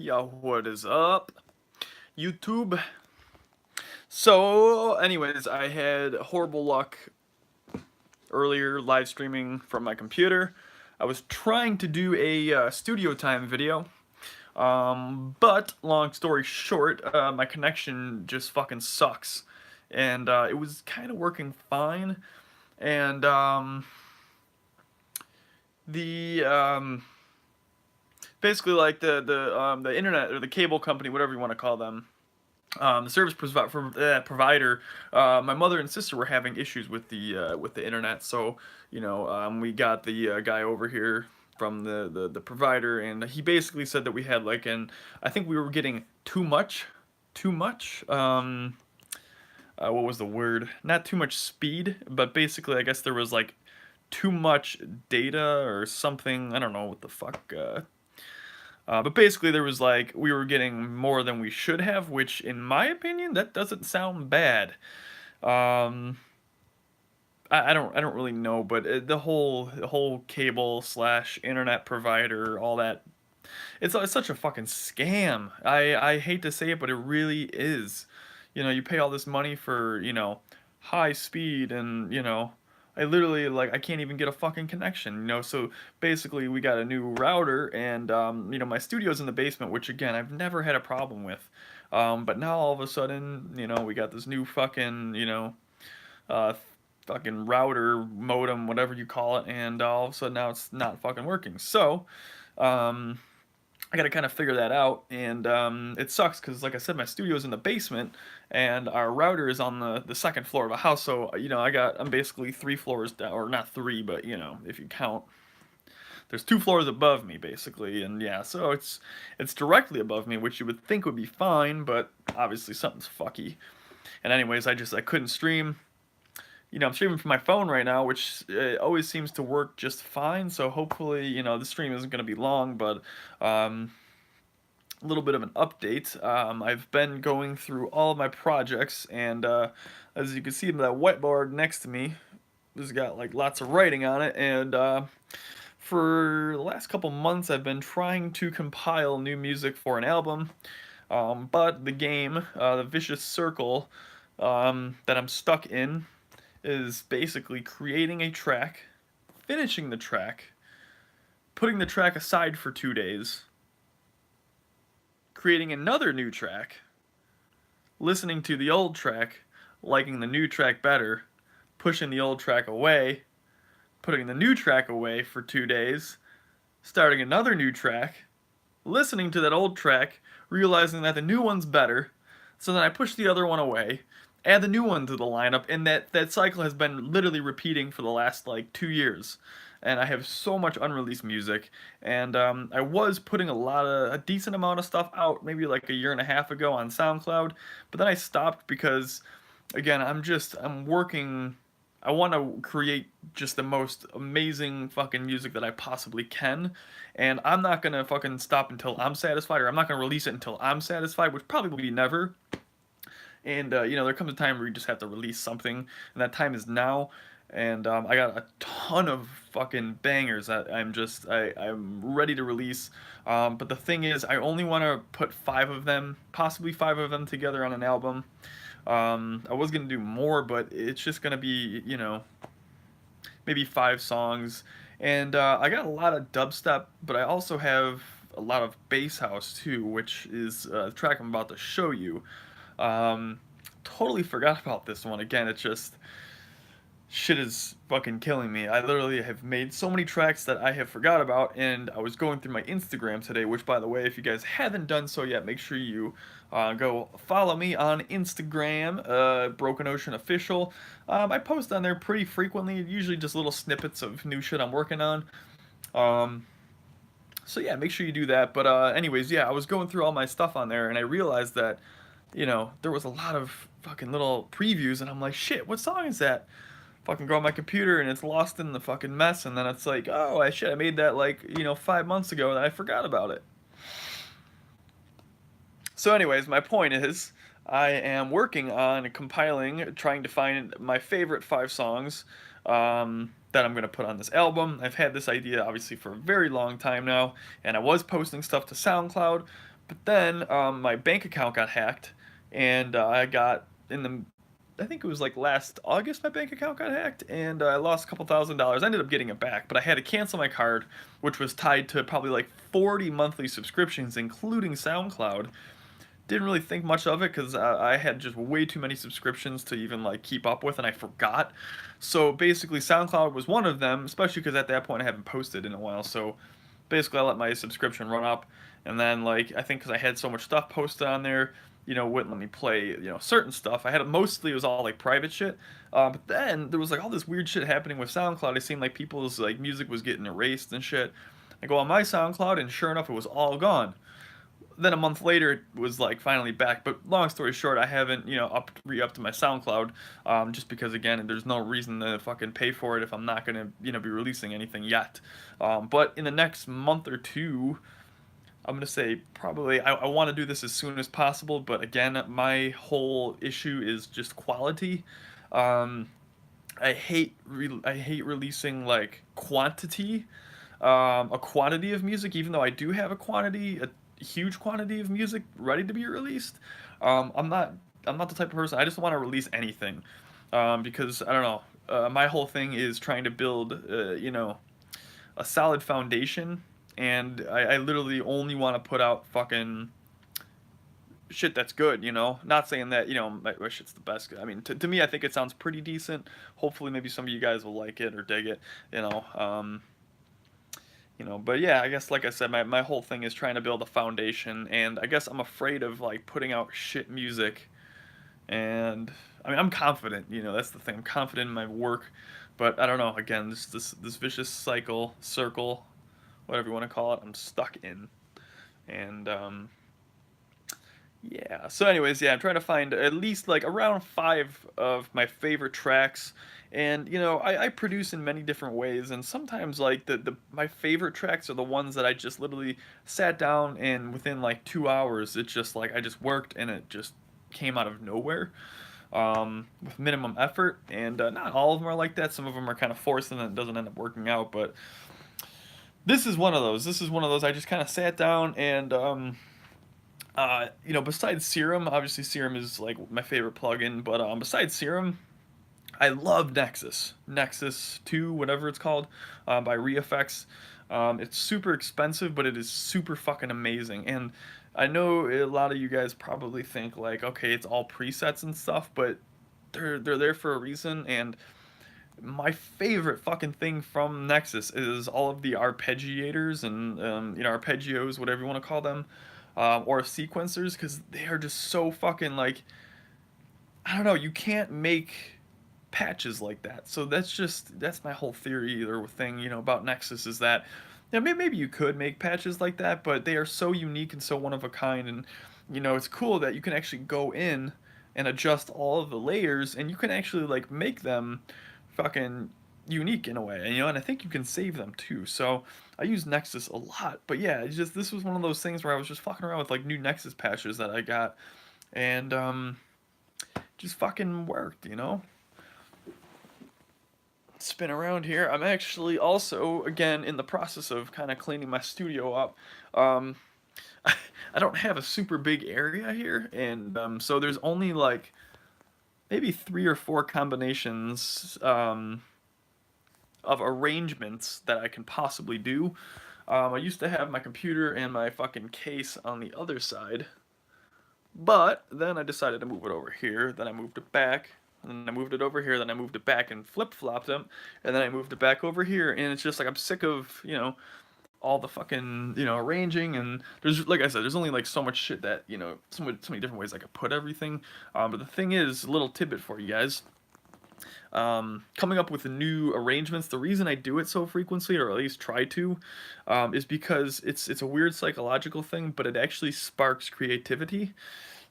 Yo, what is up, YouTube? So, anyways, I had horrible luck earlier live streaming from my computer. I was trying to do a studio time video, but long story short, my connection just fucking sucks, and it was kind of working fine, and the basically like the internet or the cable company, whatever you want to call them, the provider, my mother and sister were having issues with the internet, so we got the guy over here from the provider, and he basically said that we had like I think we were getting too much. What was the word? Not too much speed, but basically I guess there was like too much data or something. I don't know what the fuck. But basically, there was like we were getting more than we should have, which, in my opinion, that doesn't sound bad. Um, I don't really know, but the whole cable slash internet provider, all that, it's such a fucking scam. I hate to say it, but it really is. You pay all this money for high speed, and I literally like I can't even get a fucking connection. So basically we got a new router, and my studio's in the basement, which again I've never had a problem with. But now all of a sudden, we got this new fucking, uh, fucking router modem, whatever you call it, and all of a sudden now it's not fucking working. So, um, I got to kind of figure that out, and it sucks because, like I said, my studio's in the basement, and our router is on the second floor of a house. So I'm basically 3 floors down, or not three, but if you count, there's 2 floors above me basically, and yeah, so it's directly above me, which you would think would be fine, but obviously something's fucky. And anyways, I couldn't stream. I'm streaming from my phone right now, which always seems to work just fine. So hopefully, the stream isn't going to be long, but a little bit of an update. I've been going through all of my projects, and as you can see, that whiteboard next to me has got like lots of writing on it. And for the last couple months, I've been trying to compile new music for an album. But the game, the vicious circle that I'm stuck in, is basically creating a track, finishing the track, putting the track aside for 2 days, creating another new track, listening to the old track, liking the new track better, pushing the old track away, putting the new track away for 2 days, starting another new track, listening to that old track, realizing that the new one's better, so then I push the other one away, add the new one to the lineup, and that cycle has been literally repeating for the last like 2 years. And I have so much unreleased music, and I was putting a decent amount of stuff out maybe like a year and a half ago on SoundCloud, but then I stopped because, again, I'm working. I want to create just the most amazing fucking music that I possibly can, and I'm not gonna fucking stop until I'm satisfied, or I'm not gonna release it until I'm satisfied, which probably will be never. And there comes a time where you just have to release something, and that time is now. And I got a ton of fucking bangers that I'm ready to release. But the thing is, I only want to put 5 of them, possibly 5 of them together on an album. I was gonna do more, but it's just gonna be maybe 5 songs. And I got a lot of dubstep, but I also have a lot of bass house too, which is the track I'm about to show you. Um, Totally forgot about this one. Again, it's just shit is fucking killing me. I literally have made so many tracks that I have forgot about, and I was going through my Instagram today, which, by the way, if you guys haven't done so yet, make sure you go follow me on Instagram, Broken Ocean Official. I post on there pretty frequently, usually just little snippets of new shit I'm working on. Um, so yeah, make sure you do that. But anyways, yeah, I was going through all my stuff on there, and I realized that there was a lot of fucking little previews, and I'm like, shit, what song is that? Fucking go on my computer, and it's lost in the fucking mess, and then it's like, oh, I made that like, 5 months ago, and I forgot about it. So anyways, my point is, I am working on compiling, trying to find my favorite 5 songs that I'm going to put on this album. I've had this idea, obviously, for a very long time now, and I was posting stuff to SoundCloud, But then my bank account got hacked, and I got in the I think it was like last August my bank account got hacked, and I lost a couple $1,000s. I ended up getting it back, but I had to cancel my card, which was tied to probably like 40 monthly subscriptions, including SoundCloud. Didn't really think much of it because I had just way too many subscriptions to even like keep up with, and I forgot. So basically, SoundCloud was one of them, especially because at that point I haven't posted in a while. So basically, I let my subscription run up, and then like I think because I had so much stuff posted on there, wouldn't let me play certain stuff. I had it mostly, it was all like private shit. But then there was like all this weird shit happening with SoundCloud. It seemed like people's like music was getting erased and shit. I go on my SoundCloud, and sure enough, it was all gone. Then a month later, it was like finally back. But long story short, I haven't re-upped to my SoundCloud, just because again, there's no reason to fucking pay for it if I'm not gonna be releasing anything yet. But in the next month or two, I'm gonna say probably I want to do this as soon as possible. But again, my whole issue is just quality. Um, I hate releasing like a quantity of music, even though I do have a huge quantity of music ready to be released. I'm not the type of person. I just want to release anything, because I don't know. My whole thing is trying to build, a solid foundation, and I literally only want to put out fucking shit that's good. Not saying that my shit's the best. I mean, to me, I think it sounds pretty decent. Hopefully, maybe some of you guys will like it or dig it. You know. But yeah, I guess like I said, my whole thing is trying to build a foundation, and I guess I'm afraid of like putting out shit music. And I mean, I'm confident, that's the thing. I'm confident in my work, but I don't know. Again, this vicious circle, whatever you want to call it, I'm stuck in. And yeah. So, anyways, yeah, I'm trying to find at least like around 5 of my favorite tracks, and I produce in many different ways, and sometimes like the my favorite tracks are the ones that I just literally sat down and within like 2 hours, it's just like I just worked and it just came out of nowhere, with minimum effort, and not all of them are like that. Some of them are kind of forced and it doesn't end up working out, but this is one of those. This is one of those. I just kind of sat down and besides Serum, obviously Serum is like my favorite plugin, but besides Serum, I love Nexus. Nexus 2, whatever it's called, by ReFX. It's super expensive, but it is super fucking amazing. And I know a lot of you guys probably think like, okay, it's all presets and stuff, but they're there for a reason. And my favorite fucking thing from Nexus is all of the arpeggiators and arpeggios, whatever you want to call them, or sequencers, because they are just so fucking like, I don't know, you can't make patches like that. So that's my whole theory or thing, about Nexus, is that maybe you could make patches like that, but they are so unique and so one of a kind. And it's cool that you can actually go in and adjust all of the layers, and you can actually like make them fucking unique in a way, and I think you can save them too. So I use Nexus a lot, but yeah, it's just this was one of those things where I was just fucking around with like new Nexus patches that I got, and just fucking worked. Spin around here. I'm actually also again in the process of kind of cleaning my studio up. Um, I don't have a super big area here, and so there's only like maybe 3 or 4 combinations of arrangements that I can possibly do. I used to have my computer and my fucking case on the other side, but then I decided to move it over here. Then I moved it back, and then I moved it over here. Then I moved it back and flip flopped them, and then I moved it back over here. And it's just like I'm sick of all the fucking arranging. And there's, like I said, there's only like so much shit that so many different ways I could put everything. But the thing is, a little tidbit for you guys. Coming up with new arrangements. The reason I do it so frequently, or at least try to, is because it's a weird psychological thing, but it actually sparks creativity.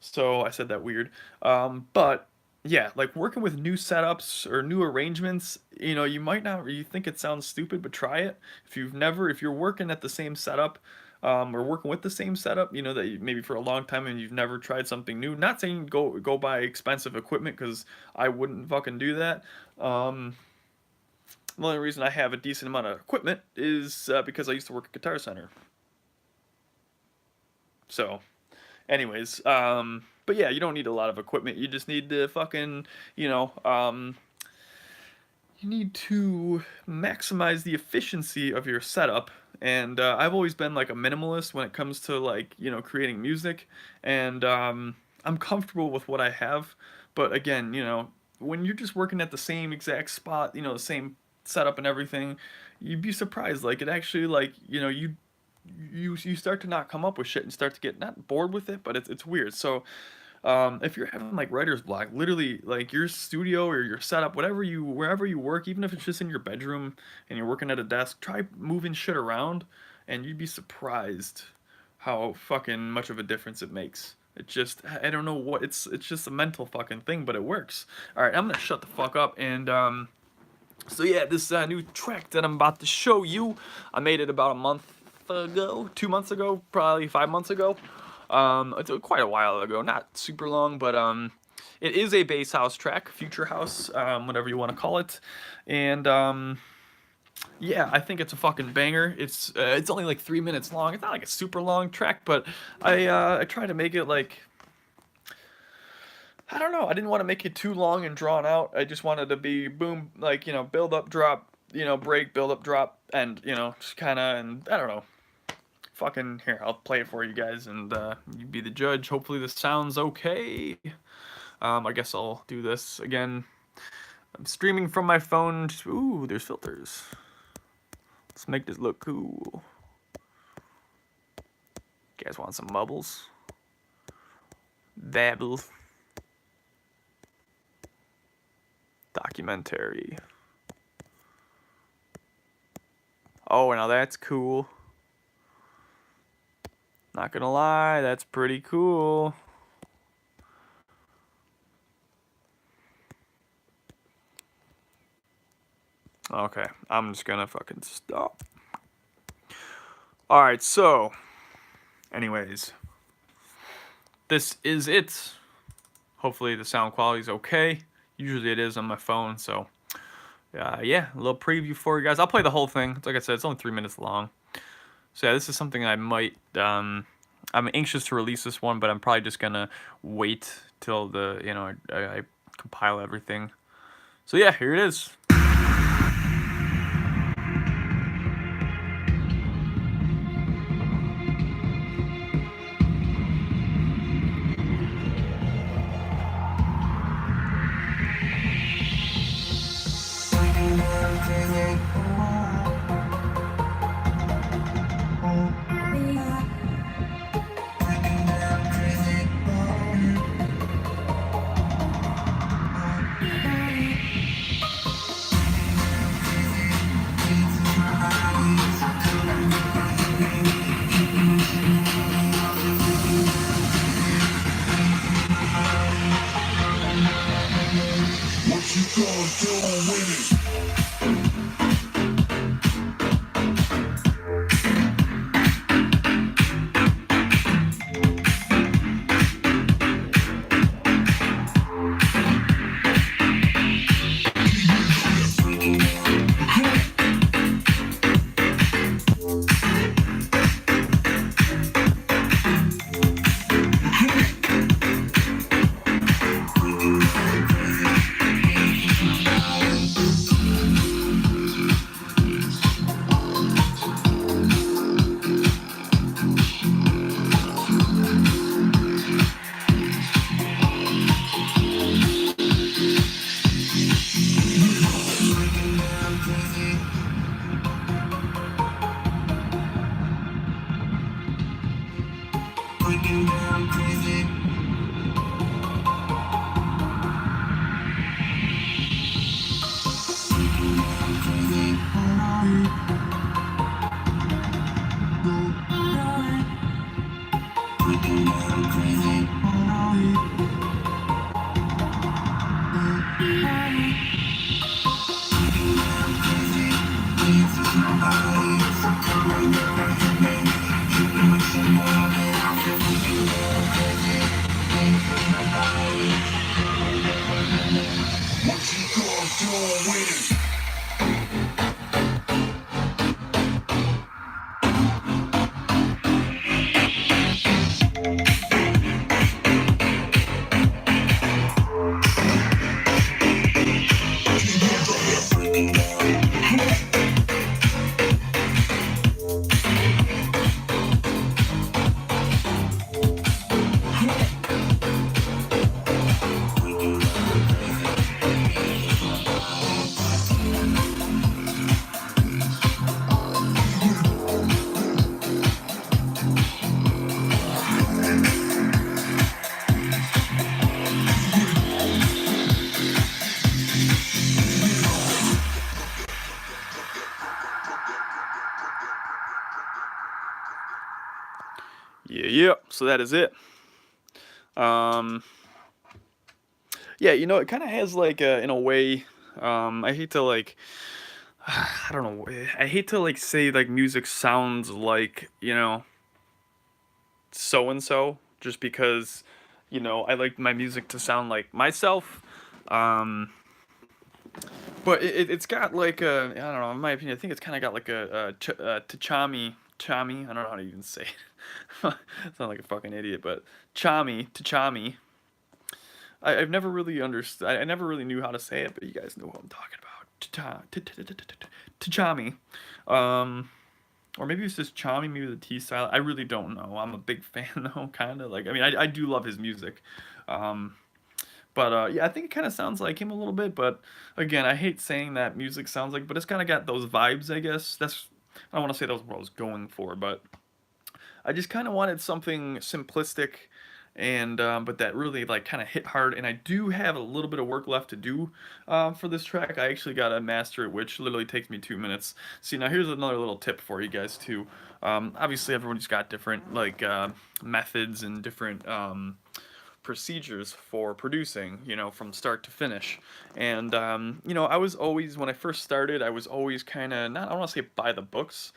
So I said that weird. But yeah, like working with new setups or new arrangements, you might not, you think it sounds stupid, but try it. If you're working at the same setup, or working with the same setup, that maybe for a long time and you've never tried something new. Not saying go buy expensive equipment, because I wouldn't fucking do that. The only reason I have a decent amount of equipment is because I used to work at Guitar Center. So Anyways, but yeah, you don't need a lot of equipment. You just need to fucking, you know, you need to maximize the efficiency of your setup. And I've always been like a minimalist when it comes to like, you know, creating music. And I'm comfortable with what I have. But again, you know, when you're just working at the same exact spot, you know, the same setup and everything, you'd be surprised. Like it actually, like, you know, you start to not come up with shit and start to get not bored with it, but it's weird. So if you're having like writer's block, literally like your studio or your setup, wherever you work, even if it's just in your bedroom and you're working at a desk, try moving shit around, and you'd be surprised how fucking much of a difference it makes. It just, I don't know what, it's just a mental fucking thing, but it works. All right, I'm gonna shut the fuck up and so yeah, this new track that I'm about to show you, I made it about a month ago, 2 months ago, probably 5 months ago. It's quite a while ago, not super long, but it is a bass house track, future house, whatever you want to call it, and yeah, I think it's a fucking banger. It's only like 3 minutes long. It's not like a super long track, but I try to make it like, I don't know. I didn't want to make it too long and drawn out. I just wanted to be boom, like, you know, build up, drop, you know, break, build up, drop, and, you know, just kind of, and I don't know. Fucking, here, I'll play it for you guys, and you be the judge. Hopefully this sounds okay. I guess I'll do this again. I'm streaming from my phone. Ooh, there's filters. Let's make this look cool. You guys want some bubbles? Babble. Documentary. Oh, now that's cool. Not gonna lie, that's pretty cool. Okay, I'm just gonna fucking stop. Alright, so, anyways, this is it. Hopefully the sound quality is okay. Usually it is on my phone, so yeah, a little preview for you guys. I'll play the whole thing. Like I said, it's only 3 minutes long. So yeah, this is something I might, I'm anxious to release this one, but I'm probably just gonna wait till the, you know, I compile everything. So yeah, here it is. What you gonna do with it? Yeah, so that is it. Um, yeah, you know, it kind of has like in a way, I hate to like, I don't know, I hate to like say like music sounds like, you know, so and so, just because, you know, I like my music to sound like myself. Um, but it's got like a, I don't know, in my opinion, I think it's kind of got like a Chami, I don't know how to even say it. I sound like a fucking idiot, but Chami. I've never really understood. I never really knew how to say it, but you guys know what I'm talking about. Tachami, um, or maybe it's just Chami. Maybe the T style. I really don't know. I'm a big fan though, kind of like. I mean, I do love his music, um, but yeah, I think it kind of sounds like him a little bit. But again, I hate saying that music sounds like, but it's kind of got those vibes. I guess that's. I don't want to say that's what I was going for, but I just kind of wanted something simplistic and but that really like kind of hit hard, and I do have a little bit of work left to do for this track. I actually got to master it, which literally takes me 2 minutes. See, now here's another little tip for you guys too. Obviously everyone's got different like methods and different procedures for producing, you know, from start to finish. And you know, I was always, when I first started, I was always kind of, not, I don't want to say by the books,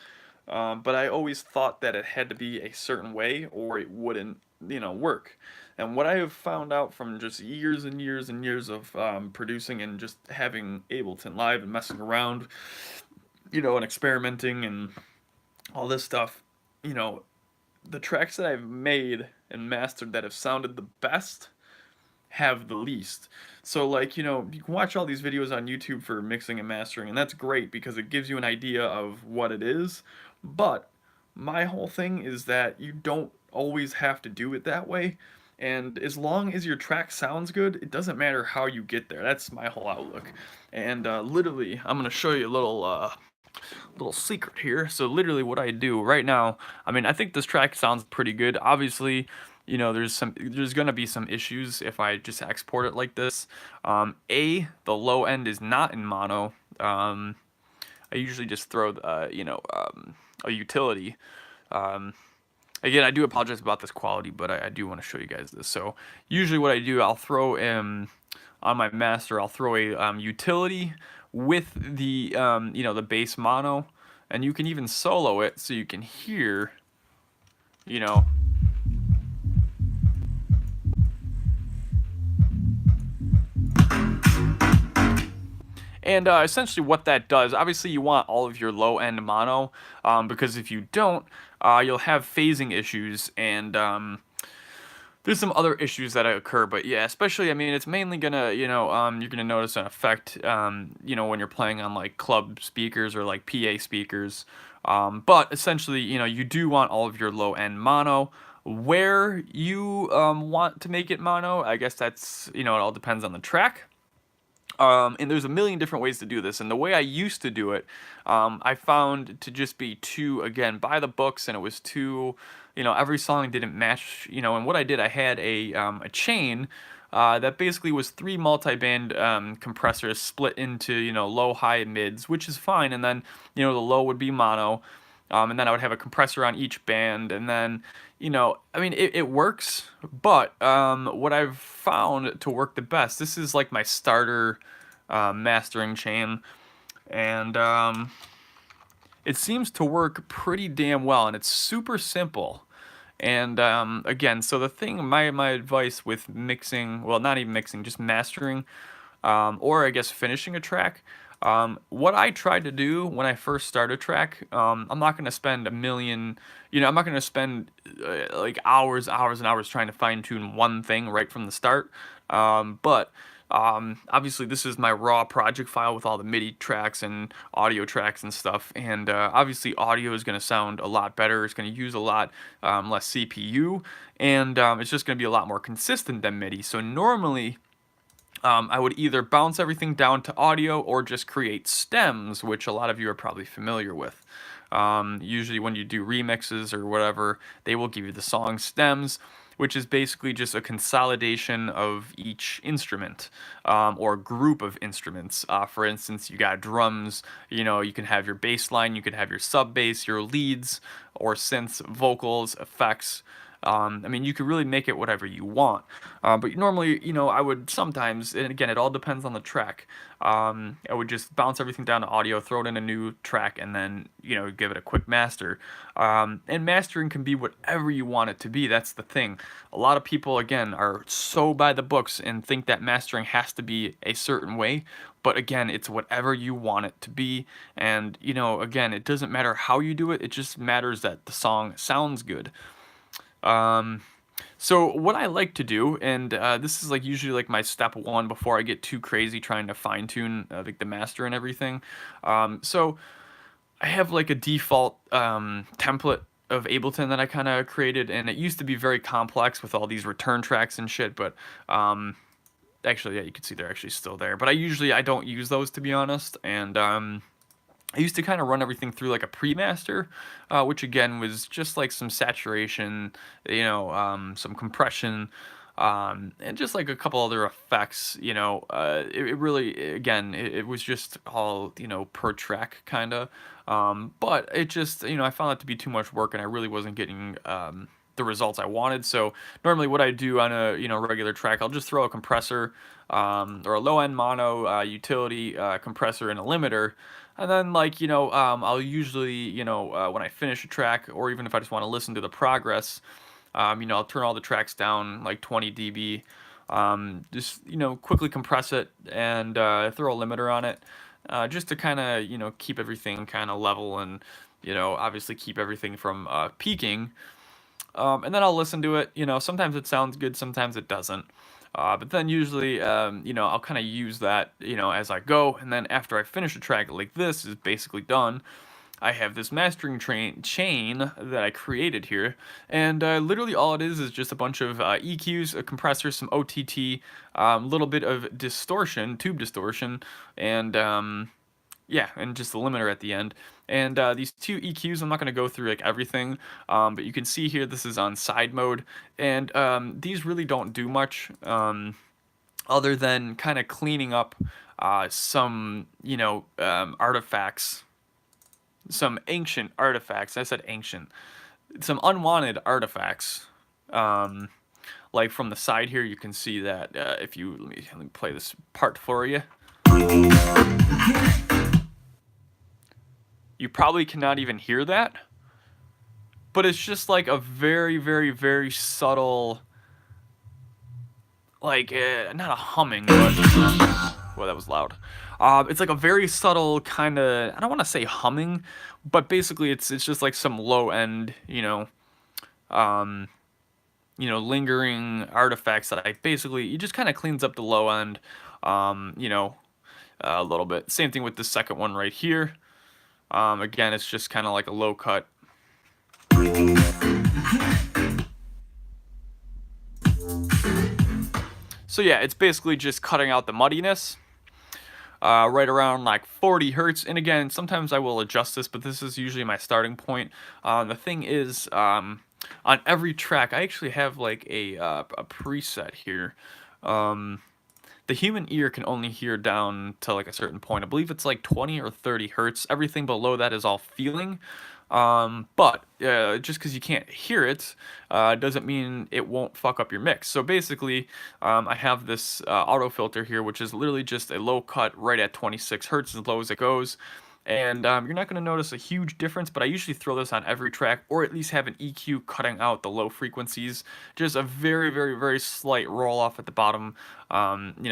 but I always thought that it had to be a certain way or it wouldn't, you know, work. And what I have found out from just years and years and years of producing and just having Ableton Live and messing around, you know, and experimenting and all this stuff, you know, the tracks that I've made and mastered that have sounded the best have the least. So like, you know, you can watch all these videos on YouTube for mixing and mastering, and that's great because it gives you an idea of what it is. But my whole thing is that you don't always have to do it that way. And as long as your track sounds good, it doesn't matter how you get there. That's my whole outlook. And literally, I'm gonna show you a little secret here. So literally what I do right now, I mean, I think this track sounds pretty good. Obviously, you know, there's gonna be some issues if I just export it like this. The low end is not in mono. I usually just throw, a utility. Um, Again, I do apologize about this quality, but I do want to show you guys this. So usually what I do, I'll throw on my master, I'll throw a utility with the the bass mono, and you can even solo it so you can hear, you know. And essentially what that does, obviously you want all of your low end mono, because if you don't, you'll have phasing issues, and there's some other issues that occur. But yeah, especially, I mean, it's mainly gonna, you're gonna notice an effect, when you're playing on like club speakers or like PA speakers. But essentially, you do want all of your low end mono. Where you want to make it mono, I guess that's, it all depends on the track. And there's a million different ways to do this. And the way I used to do it, I found to just be too, again, by the books, and it was too, every song didn't match, and what I did, I had a chain that basically was three multi-band compressors split into, low, high, mids, which is fine. And then, the low would be mono. And then I would have a compressor on each band, and then, I mean, it works, but what I've found to work the best, this is like my starter mastering chain, and it seems to work pretty damn well, and it's super simple. And again, so the thing, my advice with mixing, well, not even mixing, just mastering, or I guess finishing a track. What I tried to do when I first started a track, I'm not going to spend a million, I'm not going to spend like hours and hours trying to fine tune one thing right from the start. But obviously this is my raw project file with all the MIDI tracks and audio tracks and stuff. And obviously audio is going to sound a lot better. It's going to use a lot less CPU, and it's just going to be a lot more consistent than MIDI. So normally, I would either bounce everything down to audio or just create stems, which a lot of you are probably familiar with. Usually when you do remixes or whatever, they will give you the song stems, which is basically just a consolidation of each instrument, or group of instruments. For instance, you got drums, you can have your bass line, you could have your sub bass, your leads, or synths, vocals, effects, I mean, you could really make it whatever you want. But normally, I would sometimes, and again, it all depends on the track. I would just bounce everything down to audio, throw it in a new track, and then, give it a quick master. And mastering can be whatever you want it to be. That's the thing. A lot of people, again, are so by the books and think that mastering has to be a certain way. But again, it's whatever you want it to be. And, again, it doesn't matter how you do it, it just matters that the song sounds good. Um, so what I like to do, and this is like usually like my step one before I get too crazy trying to fine tune like the master and everything. So I have like a default template of Ableton that I kind of created, and it used to be very complex with all these return tracks and shit. But actually, yeah, you can see they're actually still there. But I don't use those, to be honest, and I used to kind of run everything through like a pre-master, which again was just like some saturation, some compression, and just like a couple other effects. It really, again, it was just all, per track kind of. But it just, I found that to be too much work, and I really wasn't getting the results I wanted. So normally what I do on a regular track, I'll just throw a compressor or a low end mono utility compressor and a limiter. And then, like, I'll usually, when I finish a track, or even if I just want to listen to the progress, I'll turn all the tracks down like 20 dB, just, quickly compress it and throw a limiter on it, just to kind of, keep everything kind of level and, obviously keep everything from peaking. And then I'll listen to it. Sometimes it sounds good, sometimes it doesn't. But then usually, I'll kind of use that, as I go. And then after I finish a track like this is basically done, I have this mastering chain that I created here. And literally all it is just a bunch of EQs, a compressor, some OTT, a little bit of distortion, tube distortion, and yeah, and just the limiter at the end. And these two EQs, I'm not going to go through like everything, but you can see here this is on side mode, and these really don't do much other than kind of cleaning up some, artifacts, some ancient artifacts. I said ancient, some unwanted artifacts. Like from the side here, you can see that if you let me play this part for you. You probably cannot even hear that, but it's just like a very, very, very subtle, like, not a humming, but, well, that was loud. It's like a very subtle kind of, I don't want to say humming, but basically it's just like some low end, lingering artifacts that it just kind of cleans up the low end, a little bit. Same thing with the second one right here. Again, it's just kind of like a low cut. So yeah, it's basically just cutting out the muddiness. Right around like 40 hertz. And again, sometimes I will adjust this, but this is usually my starting point. The thing is, on every track, I actually have like a preset here. The human ear can only hear down to like a certain point. I believe it's like 20 or 30 hertz. Everything below that is all feeling. But just because you can't hear it doesn't mean it won't fuck up your mix. So basically, I have this auto filter here, which is literally just a low cut right at 26 hertz, as low as it goes. And you're not going to notice a huge difference, but I usually throw this on every track, or at least have an EQ cutting out the low frequencies. Just a very, very, very slight roll off at the bottom,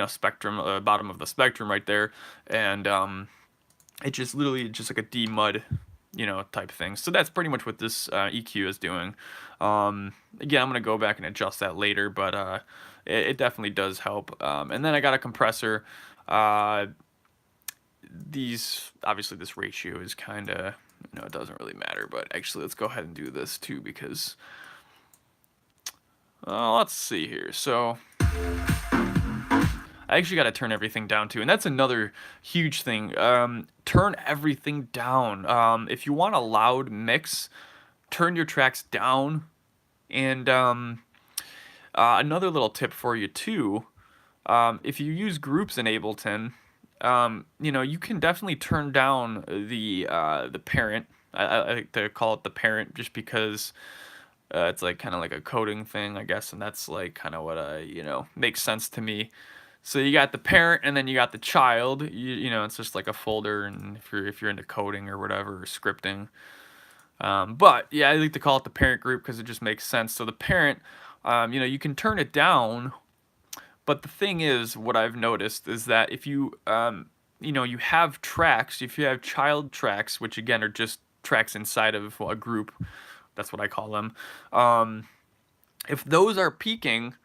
spectrum, bottom of the spectrum right there. And it just literally just like a D-mud, type thing. So that's pretty much what this EQ is doing. Again, I'm going to go back and adjust that later, but it definitely does help. And then I got a compressor. Obviously this ratio is kind of, it doesn't really matter, but actually let's go ahead and do this too, because let's see here. So I actually got to turn everything down too, and that's another huge thing. Turn everything down. If you want a loud mix, turn your tracks down. And another little tip for you too, if you use groups in Ableton, you can definitely turn down the parent. I like to call it the parent just because It's like kind of like a coding thing, I guess, and that's like kind of what makes sense to me. So you got the parent, and then you got the child. It's just like a folder, and if you're into coding or whatever, or scripting. But yeah, I like to call it the parent group because it just makes sense. So the parent, you can turn it down, but the thing is, what I've noticed is that if you have tracks, if you have child tracks, which again are just tracks inside of a group, that's what I call them. If those are peaking,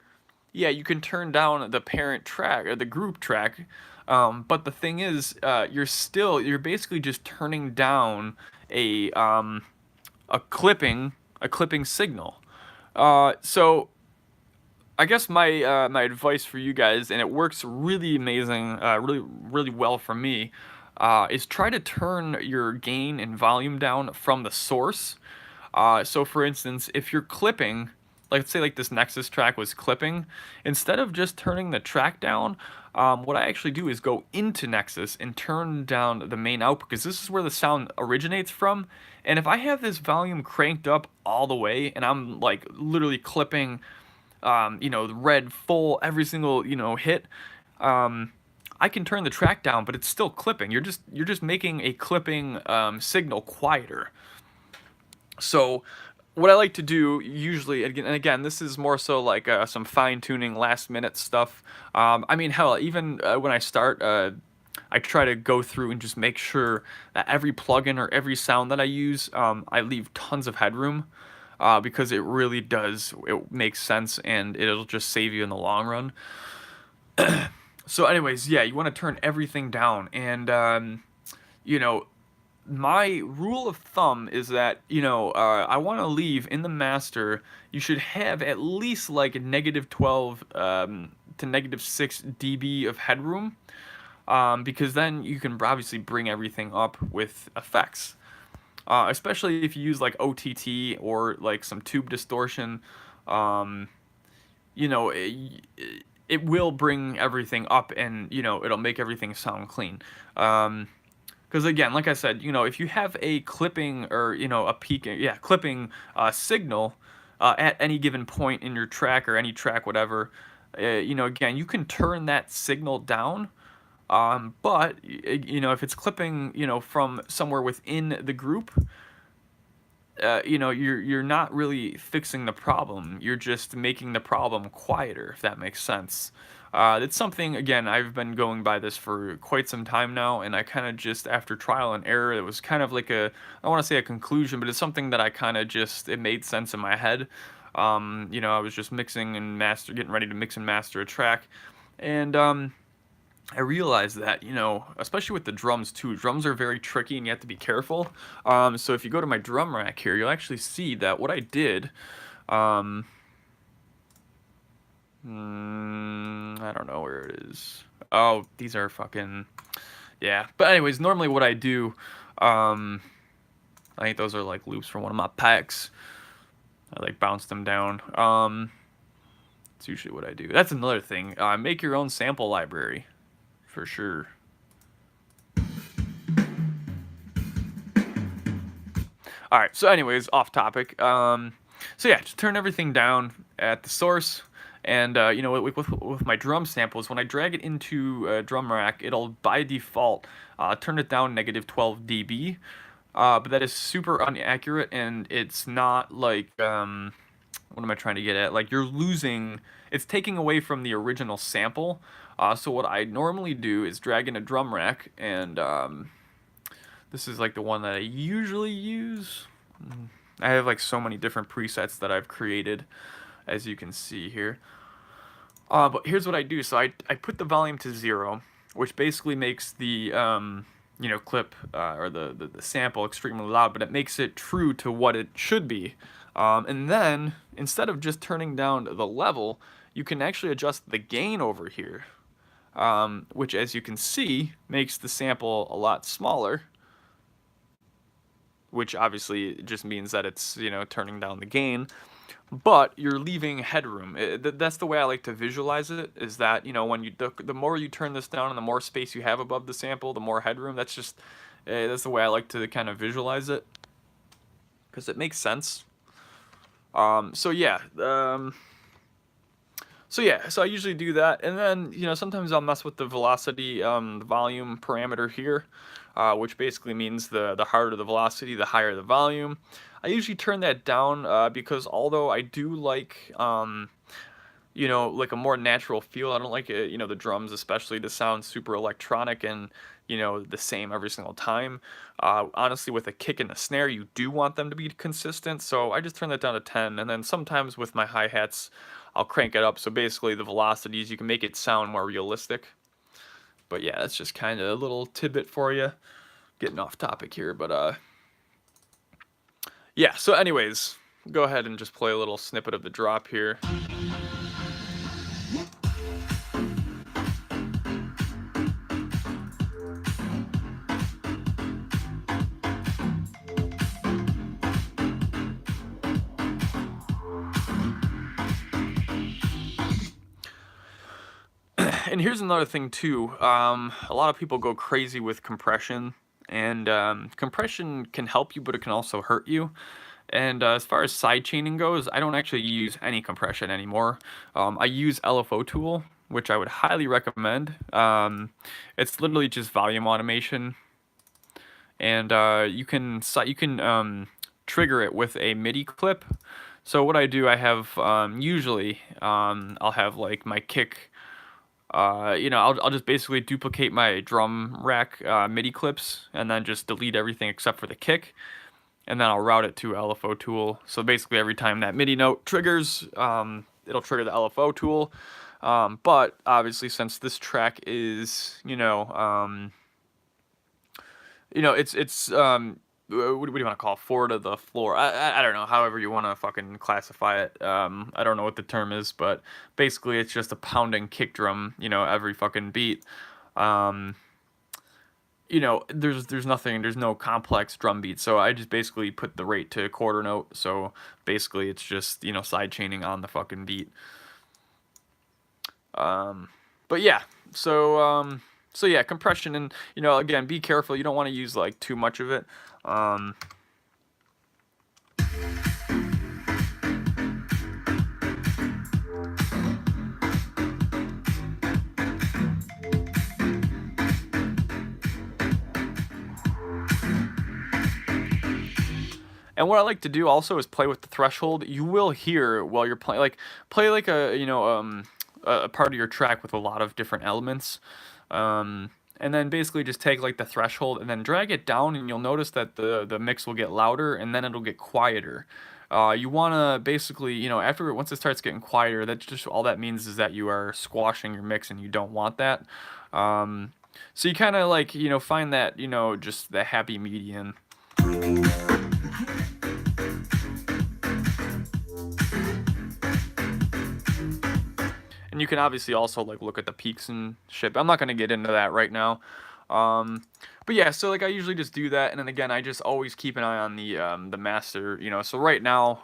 yeah, you can turn down the parent track or the group track. But the thing is, you're basically just turning down a um, a clipping a clipping signal. So I guess my advice for you guys, and it works really amazing, really well for me, is try to turn your gain and volume down from the source. So for instance, if you're clipping, like let's say like this Nexus track was clipping, instead of just turning the track down, what I actually do is go into Nexus and turn down the main output because this is where the sound originates from. And if I have this volume cranked up all the way and I'm like literally clipping, the red full every single hit, I can turn the track down, but it's still clipping. You're just making a clipping signal quieter. So what I like to do usually, and again, this is more so like some fine tuning, last minute stuff. I mean, hell, even when I start, I try to go through and just make sure that every plugin or every sound that I use, I leave tons of headroom. Because it really does, it makes sense and it'll just save you in the long run. So anyways, yeah, you want to turn everything down, and you know my rule of thumb is that I want to leave in the master. You should have at least like negative 12 to negative 6 dB of headroom, because then you can obviously bring everything up with effects, especially if you use like OTT or like some tube distortion. um, you know it, it will bring everything up, and it'll make everything sound clean. Because again, like I said, if you have a clipping or a peak, yeah, clipping signal at any given point in your track or any track, whatever, again, you can turn that signal down. But if it's clipping, from somewhere within the group, you're not really fixing the problem. You're just making the problem quieter, if that makes sense. It's something, again, I've been going by this for quite some time now, and I kind of just, after trial and error, it was kind of like I don't want to say a conclusion, but it's something that I kind of just, it made sense in my head. I was just mixing and getting ready to mix and master a track, and I realized that, especially with the drums too, drums are very tricky and you have to be careful. So if you go to my drum rack here, you'll actually see that what I did, um, I don't know where it is. Oh, these are fucking, yeah. But anyways, normally what I do, I think those are like loops from one of my packs. I like bounce them down. It's usually what I do. That's another thing. Make your own sample library. For sure. All right. So, anyways, off topic. So yeah, just turn everything down at the source, and with my drum samples, when I drag it into drum rack, it'll by default turn it down negative 12 dB. But that is super inaccurate, and it's not like what am I trying to get at? Like it's taking away from the original sample. So what I normally do is drag in a drum rack, and this is like the one that I usually use. I have like so many different presets that I've created, as you can see here. But here's what I do. So I put the volume to 0, which basically makes the clip or the sample extremely loud, but it makes it true to what it should be. And then instead of just turning down the level, you can actually adjust the gain over here, which, as you can see, makes the sample a lot smaller, which obviously just means that it's turning down the gain, but you're leaving headroom. That's the way I like to visualize it, is that when the more you turn this down and the more space you have above the sample, the more headroom. That's the way I like to kind of visualize it, because it makes sense. So yeah, so I usually do that, and then sometimes I'll mess with the velocity, the volume parameter here, which basically means the harder the velocity, the higher the volume. I usually turn that down because although I do like like a more natural feel, I don't like it, the drums especially to sound super electronic and the same every single time. Honestly, with a kick and a snare, you do want them to be consistent, so I just turn that down to 10, and then sometimes with my hi-hats, I'll crank it up, so basically the velocities, you can make it sound more realistic. But yeah, that's just kind of a little tidbit for you. Getting off topic here, but yeah, so anyways, go ahead and just play a little snippet of the drop here. And here's another thing too. A lot of people go crazy with compression, and compression can help you, but it can also hurt you. And as far as side chaining goes, I don't actually use any compression anymore. I use LFO Tool, which I would highly recommend. It's literally just volume automation, and you can trigger it with a MIDI clip. So what I do, I have usually I'll have like my kick. I'll just basically duplicate my drum rack MIDI clips and then just delete everything except for the kick, and then I'll route it to LFO Tool. So basically every time that MIDI note triggers, it'll trigger the LFO Tool. But obviously, since this track is, it's what do you want to call it? Four to the floor? I don't know. However you want to fucking classify it. I don't know what the term is, but basically it's just a pounding kick drum. Every fucking beat. There's nothing. There's no complex drum beat. So I just basically put the rate to quarter note. So basically it's just side chaining on the fucking beat. But yeah. So yeah, compression, and again, be careful. You don't want to use like too much of it. And what I like to do also is play with the threshold. You will hear while you're playing, play like a part of your track with a lot of different elements. And then basically just take like the threshold and then drag it down, and you'll notice that the mix will get louder and then it'll get quieter. You want to basically, once it starts getting quieter, that's just all that means is that you are squashing your mix, and you don't want that. So you kind of like, find that, just the happy median. And you can obviously also like look at the peaks and shit. I'm not gonna get into that right now. But yeah, so like I usually just do that, and then again I just always keep an eye on the master. So right now,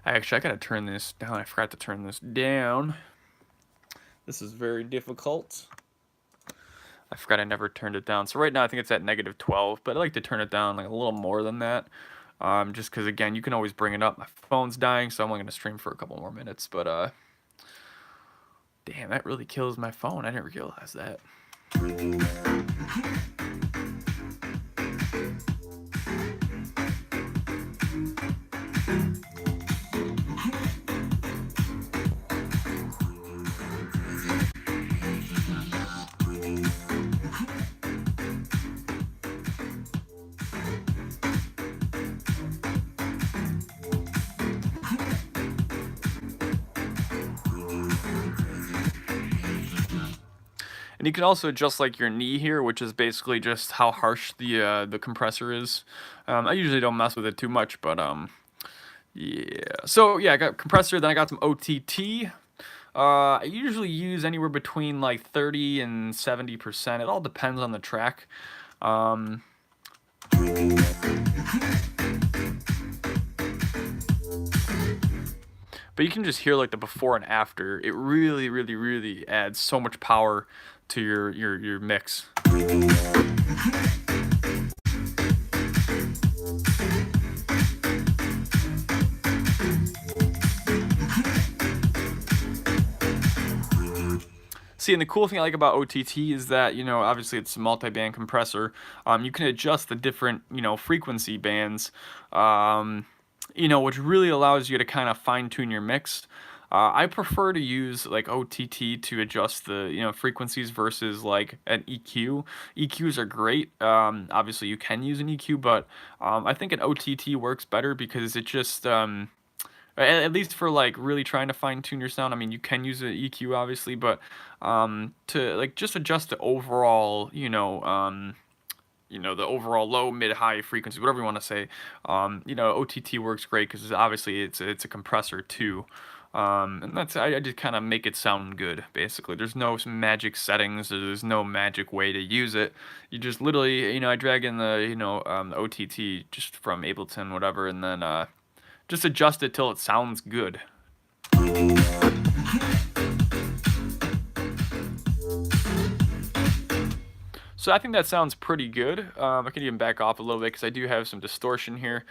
actually I gotta turn this down. I forgot to turn this down. This is very difficult. I forgot I never turned it down. So right now I think it's at -12, but I like to turn it down like a little more than that. Just because, again, you can always bring it up. My phone's dying, so I'm only going to stream for a couple more minutes. But, damn, that really kills my phone. I didn't realize that. And you can also adjust like your knee here, which is basically just how harsh the compressor is. I usually don't mess with it too much, but yeah. So yeah, I got compressor, then I got some OTT. I usually use anywhere between like 30 and 70%. It all depends on the track. But you can just hear like the before and after. It really, really, really adds so much power to your mix. See, and the cool thing I like about OTT is that, obviously it's a multi-band compressor. You can adjust the different, frequency bands, which really allows you to kind of fine-tune your mix. I prefer to use like OTT to adjust the frequencies versus like an EQ. EQs are great. Obviously, you can use an EQ, but I think an OTT works better because it just at least for like really trying to fine tune your sound. I mean, you can use an EQ obviously, but to like just adjust the overall, the overall low, mid, high frequency, whatever you want to say. OTT works great because obviously it's a compressor too. And I just kind of make it sound good. Basically, there's no magic settings. There's no magic way to use it. You just literally, I drag in the the OTT just from Ableton, whatever, and then just adjust it till it sounds good. So I think that sounds pretty good. I can even back off a little bit because I do have some distortion here.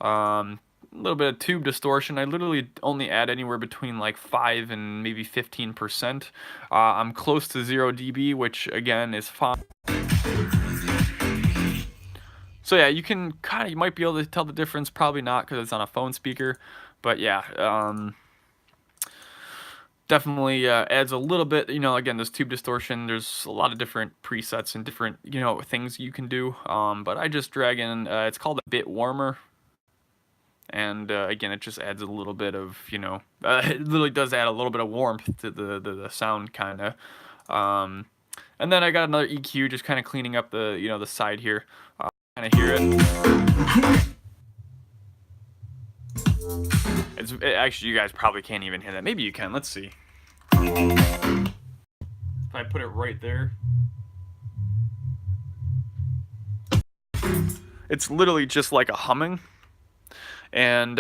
A little bit of tube distortion. I literally only add anywhere between like 5 and maybe 15%. I'm close to 0 dB, which again is fine. So yeah, you might be able to tell the difference. Probably not because it's on a phone speaker. But yeah, definitely adds a little bit. Again, this tube distortion. There's a lot of different presets and different things you can do. But I just drag in. It's called a bit warmer. And again, it just adds a little bit of, it literally does add a little bit of warmth to the sound, kind of. And then I got another EQ, just kind of cleaning up the, the side here. Kind of hear it. Actually, you guys probably can't even hear that. Maybe you can. Let's see. If I put it right there. It's literally just like a humming. And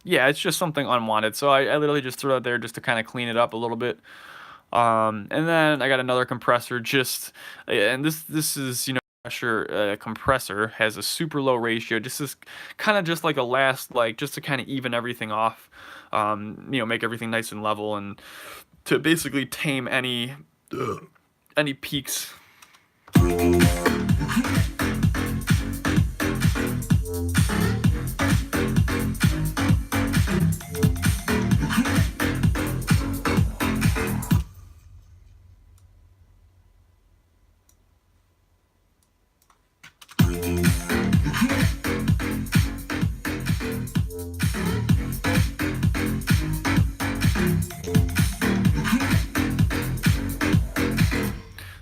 yeah, it's just something unwanted. So I literally just threw it out there just to kind of clean it up a little bit. And then I got another compressor and this is, pressure compressor has a super low ratio. This is kind of just like a last, like just to kind of even everything off, make everything nice and level and to basically tame any peaks.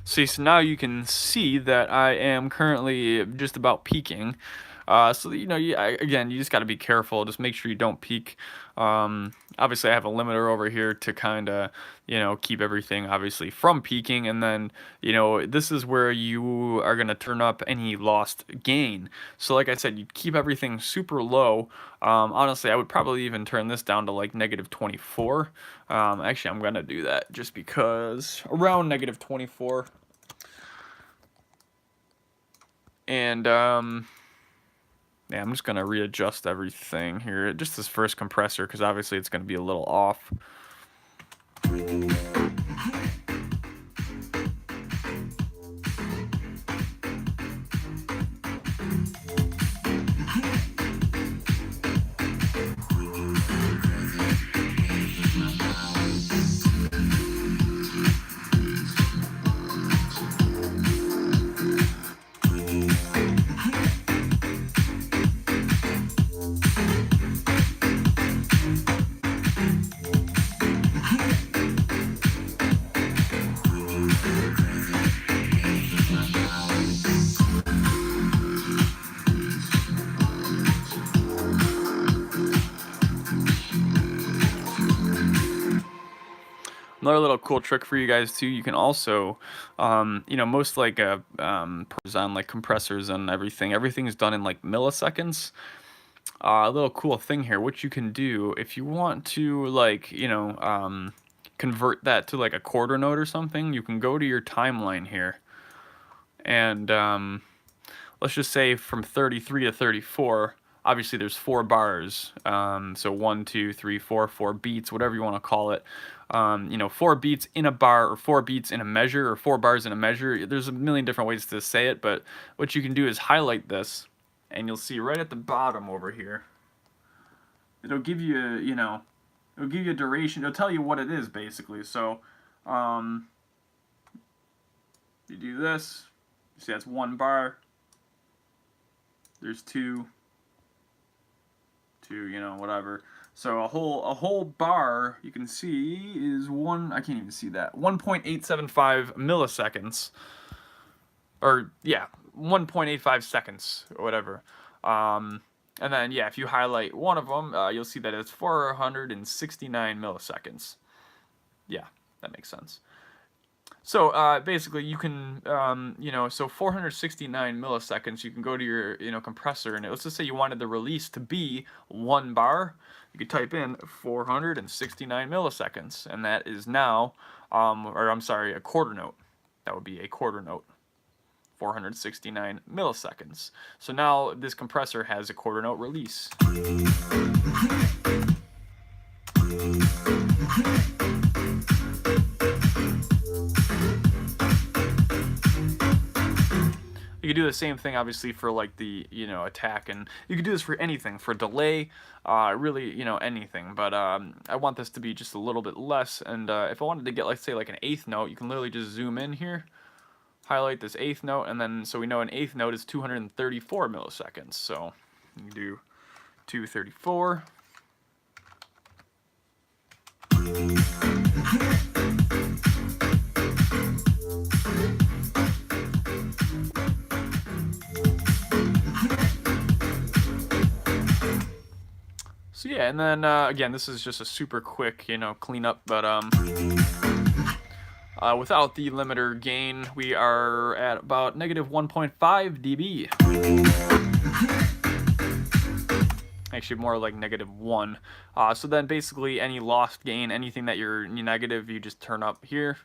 See, so now you can see that I am currently just about peaking. So again, you just got to be careful. Just make sure you don't peak. Obviously, I have a limiter over here to kind of, keep everything obviously from peaking. And then, this is where you are gonna turn up any lost gain. So like I said, you keep everything super low. Honestly, I would probably even turn this down to like -24. Actually, I'm gonna do that just because around -24. And yeah, I'm just gonna readjust everything here. Just this first compressor, because obviously it's gonna be a little off. Another little cool trick for you guys too. You can also, most like on like compressors and everything's done in like milliseconds. A little cool thing here, what you can do if you want to like, convert that to like a quarter note or something, you can go to your timeline here, and let's just say from 33 to 34. obviously there's 4 bars. So 1, 2, 3, 4, 4 beats, whatever you want to call it. 4 beats in a bar, or 4 beats in a measure, or 4 bars in a measure. There's a million different ways to say it, but what you can do is highlight this, and you'll see right at the bottom over here. It'll give you, it'll give you a duration. It'll tell you what it is basically. So, you do this. You see that's 1 bar. There's 2, whatever. So a whole bar, you can see, is I can't even see that, 1.875 milliseconds, or yeah, 1.85 seconds or whatever. And then yeah, if you highlight one of them, you'll see that it's 469 milliseconds. Yeah, that makes sense. So basically, you can, so 469 milliseconds. You can go to your, compressor, and let's just say you wanted the release to be 1 bar. You could type in 469 milliseconds, and that is now, or I'm sorry, a quarter note. That would be a quarter note. 469 milliseconds. So now this compressor has a quarter note release. You could do the same thing, obviously, for like the, attack, and you could do this for anything, for delay, really, anything. But I want this to be just a little bit less, and if I wanted to get, let's say, like an eighth note, you can literally just zoom in here, highlight this eighth note, and then so we know an eighth note is 234 milliseconds. So you can do 234. So yeah, and then again, this is just a super quick, cleanup, but without the limiter gain, we are at about -1.5 dB. Actually, more like -1. So then basically any lost gain, anything that you're negative, you just turn up here.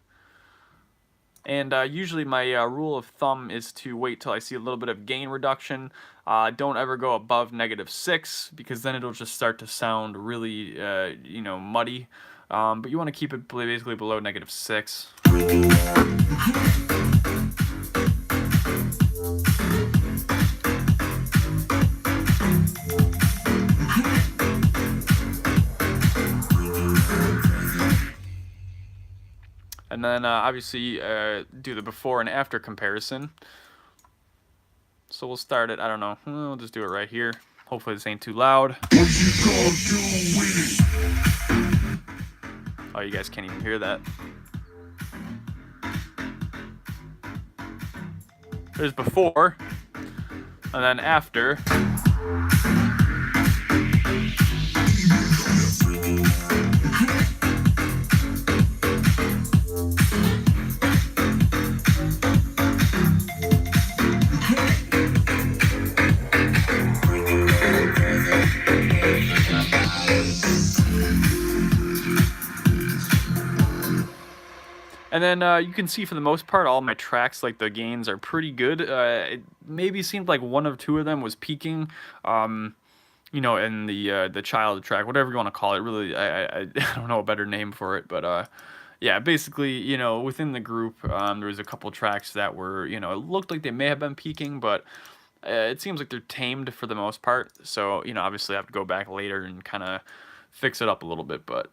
And usually my rule of thumb is to wait till I see a little bit of gain reduction. Don't ever go above -6, because then it'll just start to sound really, muddy. But you want to keep it basically below -6. And then obviously do the before and after comparison. So we'll start it, I don't know, we'll just do it right here. Hopefully this ain't too loud. Oh, you guys can't even hear that. There's before, and then after. And then you can see for the most part, all my tracks, like the gains, are pretty good. It maybe seemed like 1 of 2 of them was peaking, in the child track, whatever you want to call it. Really, I don't know a better name for it, but yeah, basically, within the group, there was a couple tracks that were, it looked like they may have been peaking, but it seems like they're tamed for the most part. So, obviously I have to go back later and kind of fix it up a little bit, but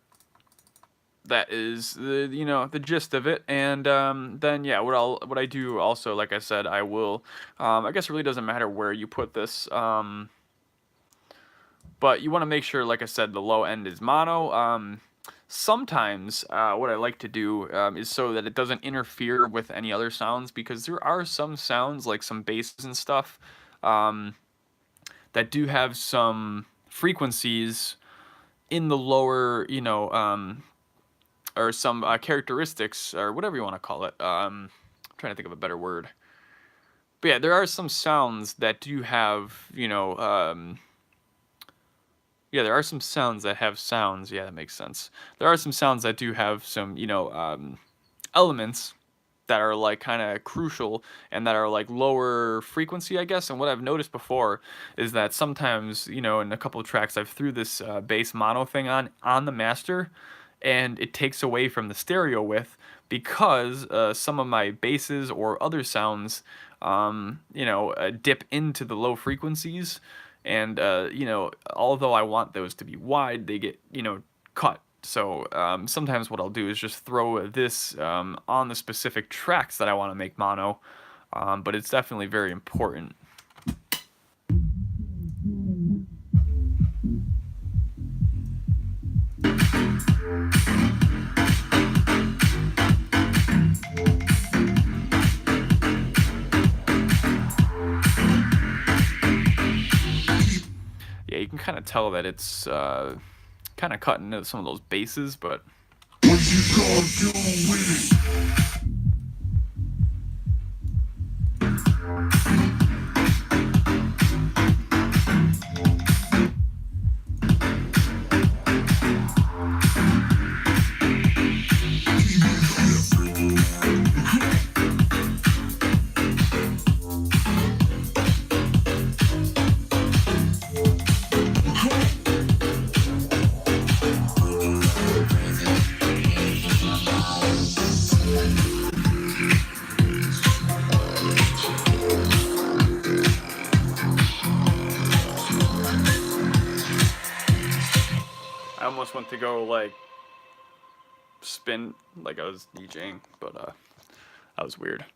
that is the gist of it. And then yeah, what I do also, like I said, I will I guess it really doesn't matter where you put this, but you want to make sure, like I said, the low end is mono. Sometimes what I like to do is so that it doesn't interfere with any other sounds, because there are some sounds, like some basses and stuff, that do have some frequencies in the lower, or some characteristics, or whatever you want to call it. I'm trying to think of a better word. But yeah, there are some sounds that do have, yeah, there are some sounds that have sounds. Yeah, that makes sense. There are some sounds that do have some, elements that are like kind of crucial and that are like lower frequency, I guess. And what I've noticed before is that sometimes, you know, in a couple of tracks, I've threw this bass mono thing on the master, and it takes away from the stereo width because some of my basses or other sounds, you know, dip into the low frequencies, and you know, although I want those to be wide, they get, you know, cut. So sometimes what I'll do is just throw this on the specific tracks that I want to make mono, but it's definitely very important. Yeah, you can kind of tell that it's kind of cutting into some of those basses, but what you gonna do with it? I almost went to go like spin like I was DJing, but that was weird.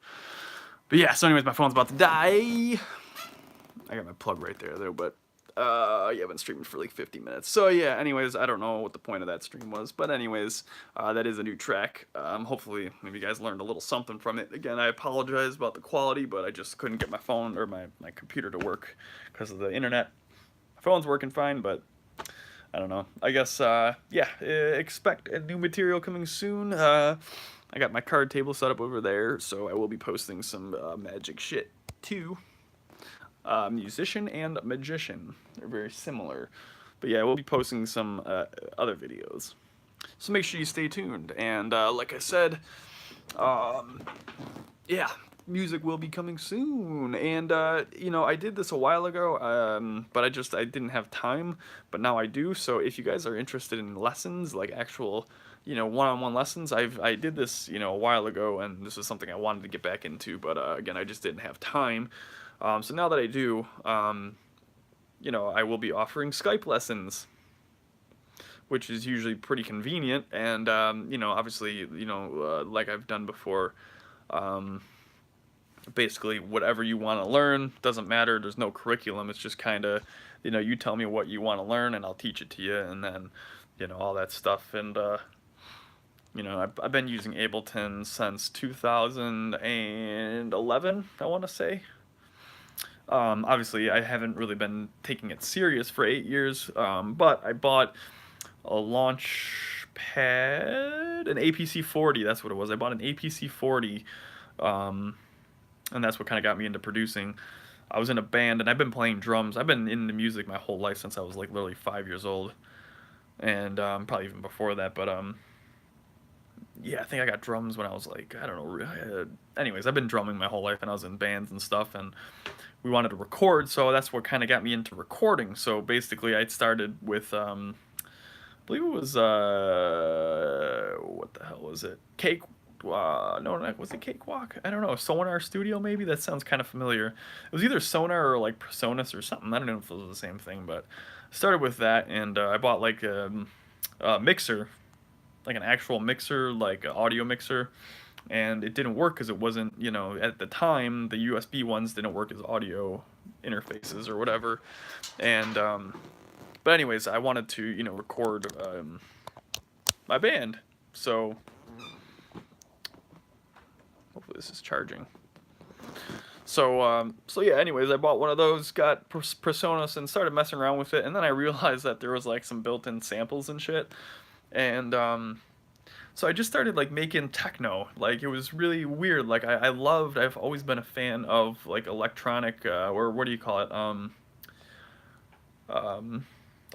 But yeah, so anyways, my phone's about to die. I got my plug right there though, but yeah, I've been streaming for like 50 minutes. So yeah, anyways, I don't know what the point of that stream was, but anyways, that is a new track. Hopefully maybe you guys learned a little something from it. Again, I apologize about the quality, but I just couldn't get my phone or my computer to work because of the internet. My phone's working fine, but I don't know. I guess, yeah, expect a new material coming soon. I got my card table set up over there, so I will be posting some magic shit too. Musician and magician. They're very similar. But yeah, we'll be posting some other videos. So make sure you stay tuned. And like I said, yeah, music will be coming soon. And you know, I did this a while ago, but I didn't have time. But now I do. So if you guys are interested in lessons, like actual, you know, one-on-one lessons, I did this, you know, a while ago, and this is something I wanted to get back into. But again, I just didn't have time. So now that I do, you know, I will be offering Skype lessons, which is usually pretty convenient. And you know, obviously, you know, like I've done before, basically whatever you want to learn doesn't matter. There's no curriculum. It's just kind of, you know, you tell me what you want to learn and I'll teach it to you, and then, you know, all that stuff. And you know, I've been using Ableton since 2011, I want to say. Obviously, I haven't really been taking it serious for 8 years, but I bought a launch pad, an APC-40, that's what it was. I bought an APC-40, and that's what kind of got me into producing. I was in a band, and I've been playing drums. I've been into music my whole life since I was like literally 5 years old, and probably even before that, but yeah, I think I got drums when I was like, I don't know. Anyways, I've been drumming my whole life, and I was in bands and stuff, and we wanted to record, so that's what kind of got me into recording. So basically, I started with, I believe it was, what the hell was it? No, was it Cakewalk? I don't know, Sonar Studio maybe? That sounds kind of familiar. It was either Sonar or like Presonus or something. I don't know if it was the same thing, but I started with that, and I bought like a mixer, like an actual mixer, like an audio mixer, and it didn't work because it wasn't, you know, at the time the USB ones didn't work as audio interfaces or whatever. And but anyways, I wanted to, you know, record my band, so hopefully this is charging. So so yeah, anyways, I bought one of those, got Presonus, and started messing around with it, and then I realized that there was like some built-in samples and shit, and so I just started like making techno. Like, it was really weird. Like, I've always been a fan of like electronic, or what do you call it?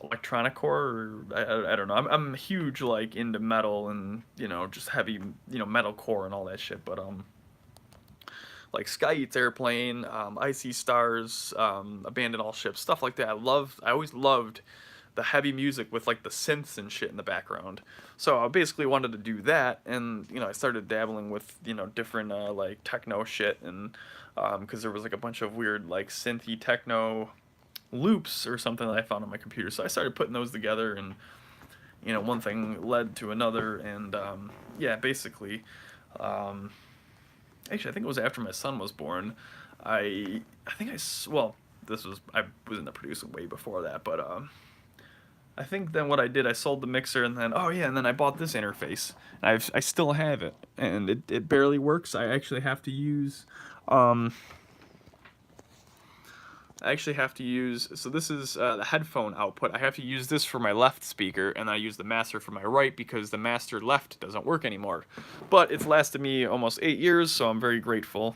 Electronic core, or I don't know. I'm huge like into metal and, you know, just heavy, you know, metal core and all that shit. But like Sky Eats Airplane, Icy Stars, Abandon All Ships, stuff like that. I always loved the heavy music with like the synths and shit in the background. So I basically wanted to do that, and I started dabbling with different like techno shit, and because there was like a bunch of weird like synthy techno loops or something that I found on my computer. So I started putting those together, and one thing led to another, and yeah, basically, um, actually, I think it was after my son was born. I think well, I was into producing way before that, but I think then what I did, I sold the mixer, and then and then I bought this interface. I still have it, and it barely works. Um, I actually have to use, so this is the headphone output. I have to use this for my left speaker, and I use the master for my right because the master left doesn't work anymore. But it's lasted me almost 8 years, so I'm very grateful.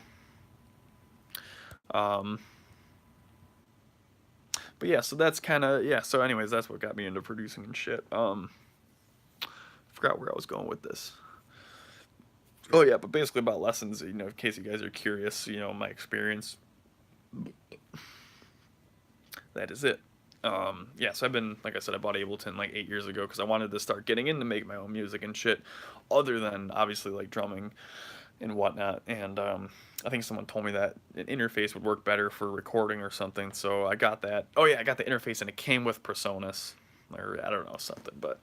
Um, but yeah, so that's kind of, yeah, so anyways, that's what got me into producing and shit. Forgot where I was going with this. Oh yeah, but basically about lessons, in case you guys are curious, my experience. That is it. Yeah, so like I said, I bought Ableton like 8 years ago because I wanted to start getting into make my own music and shit, other than obviously like drumming and whatnot. And I think someone told me that an interface would work better for recording or something, so I got that. Oh yeah, I got the interface and it came with Presonus, or I don't know, something. But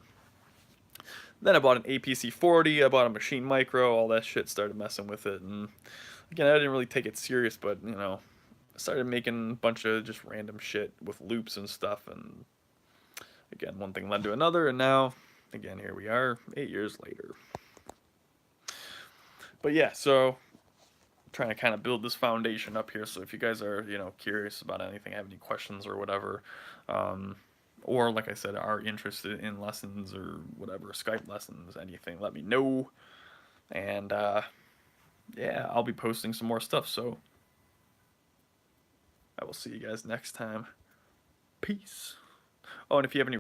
then I bought an APC40, I bought a Machine Micro, all that shit, started messing with it, and again, I didn't really take it serious, but I started making a bunch of just random shit with loops and stuff, and again, one thing led to another, and now, again, here we are, 8 years later. But yeah, so trying to kind of build this foundation up here. So if you guys are curious about anything, have any questions or whatever, or like I said, are interested in lessons or whatever, Skype lessons, anything, let me know. And yeah, I'll be posting some more stuff. So I will see you guys next time. Peace. Oh, and if you have any